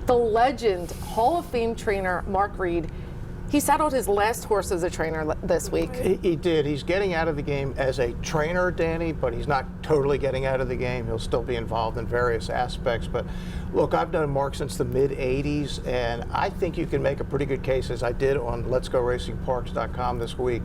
The legend, Hall of Fame trainer Mark Reid, he saddled his last horse as a trainer this week. He did. He's getting out of the game as a trainer, Danny, but he's not totally getting out of the game. He'll still be involved in various aspects. But look, I've known Mark since the mid-'80s, and I think you can make a pretty good case, as I did on letsgoracingparx.com this week,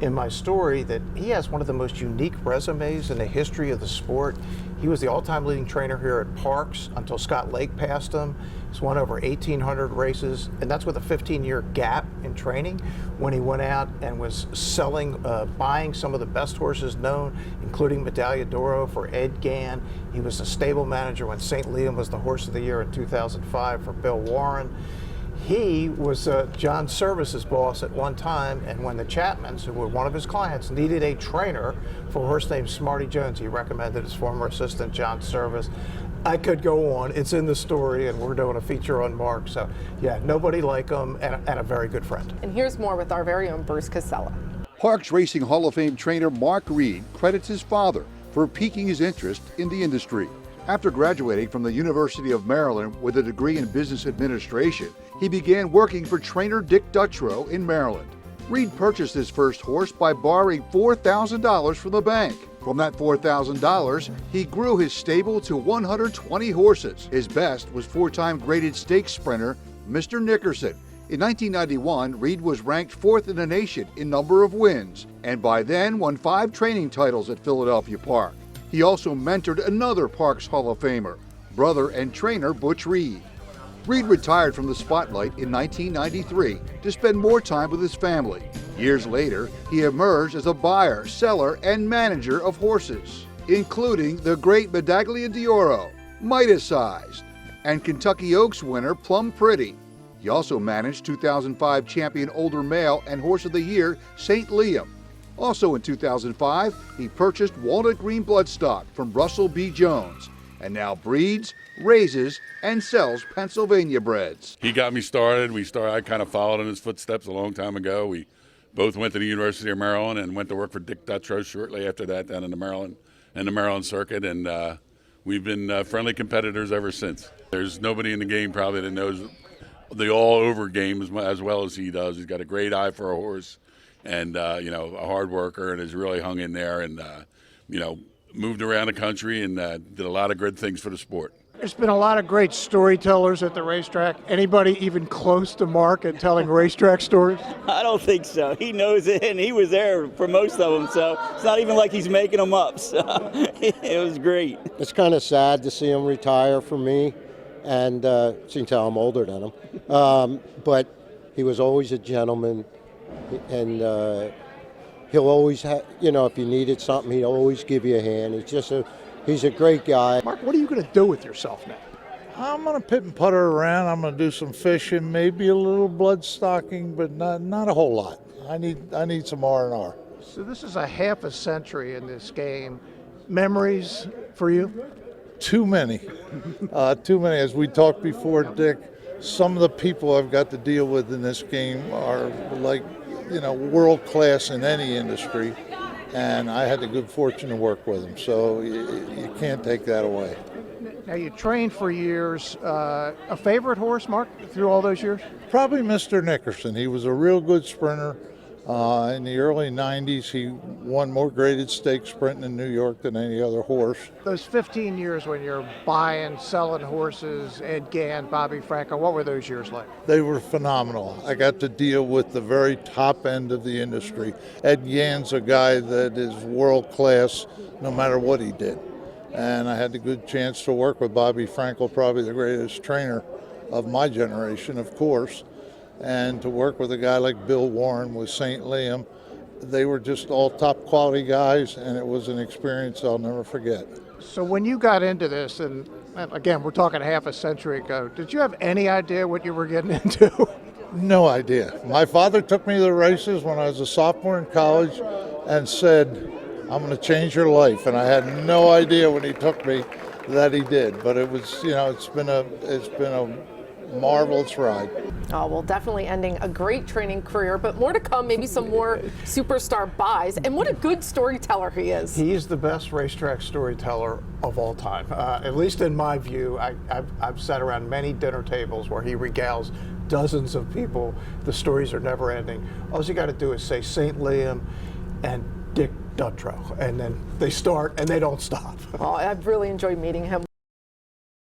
in my story, that he has one of the most unique resumes in the history of the sport. He was the all-time leading trainer here at Parx until Scott Lake passed him. He's won over 1,800 races, and that's with a 15-year gap in training when he went out and was selling, buying some of the best horses known, including Medaglia d'Oro for Ed Gann. He was a stable manager when St. Liam was the Horse of the Year in 2005 for Bill Warren. He was John Service's boss at one time, and when the Chapmans, who were one of his clients, needed a trainer for a horse named Smarty Jones, he recommended his former assistant, John Service. I could go on. It's in the story, and we're doing a feature on Mark. So, yeah, nobody like him, and a very good friend. And here's more with our very own Bruce Casella. Parx Racing Hall of Fame trainer Mark Reid credits his father for piquing his interest in the industry. After graduating from the University of Maryland with a degree in business administration, he began working for trainer Dick Dutrow in Maryland. Reid purchased his first horse by borrowing $4,000 from the bank. From that $4,000, he grew his stable to 120 horses. His best was four-time graded stakes sprinter Mr. Nickerson. In 1991, Reid was ranked fourth in the nation in number of wins, and by then won 5 training titles at Philadelphia Park. He also mentored another Parx Hall of Famer, brother and trainer Butch Reid. Reid retired from the spotlight in 1993 to spend more time with his family. Years later, he emerged as a buyer, seller, and manager of horses, including the great Medaglia d'Oro, Midas-sized, and Kentucky Oaks winner Plum Pretty. He also managed 2005 champion Older Male and Horse of the Year St. Liam. Also in 2005, he purchased Walnut Green Bloodstock from Russell B. Jones, and now breeds, raises, and sells Pennsylvania breds. He got me started. I kind of followed in his footsteps a long time ago. We both went to the University of Maryland and went to work for Dick Dutrow shortly after that down in the Maryland circuit, and we've been friendly competitors ever since. There's nobody in the game probably that knows the all-over game as well as he does. He's got a great eye for a horse, and a hard worker, and has really hung in there, and moved around the country and did a lot of good things for the sport. There's been a lot of great storytellers at the racetrack. Anybody even close to Mark at telling racetrack stories? I don't think so. He knows it, and he was there for most of them, so it's not even like he's making them up. So it was great. It's kind of sad to see him retire from me, and seems how I'm older than him. But he was always a gentleman, and he'll always have, if you needed something, he'd always give you a hand. He's a great guy. Mark, what are you going to do with yourself now? I'm going to pit and putter around. I'm going to do some fishing, maybe a little blood stocking, but not a whole lot. I need some R&R. So this is a half a century in this game. Memories for you? Too many. Too many. As we talked before, Dick, some of the people I've got to deal with in this game are like, world class in any industry. And I had the good fortune to work with them, so you can't take that away. Now, you trained for years. A favorite horse, Mark, through all those years? Probably Mr. Nickerson. He was a real good sprinter. In the early 90s, he won more graded stakes sprinting in New York than any other horse. Those 15 years when you're buying, selling horses, Ed Gann, Bobby Franco, what were those years like? They were phenomenal. I got to deal with the very top end of the industry. Ed Gann's a guy that is world class no matter what he did. And I had the good chance to work with Bobby Franco, probably the greatest trainer of my generation, of course. And to work with a guy like Bill Warren with St. Liam, they were just all top quality guys, and it was an experience I'll never forget. So when you got into this, and again, we're talking half a century ago, did you have any idea what you were getting into? No idea. My father took me to the races when I was a sophomore in college and said, I'm going to change your life. And I had no idea when he took me that he did. But it was, it's been a marvelous ride. Oh, well, definitely ending a great training career, but more to come, maybe some more superstar buys. And what a good storyteller he is. He's the best racetrack storyteller of all time. At least in my view, I've sat around many dinner tables where he regales dozens of people. The stories are never ending. All you got to do is say St. Liam and Dick Dutrow, and then they start and they don't stop. Well, I've really enjoyed meeting him.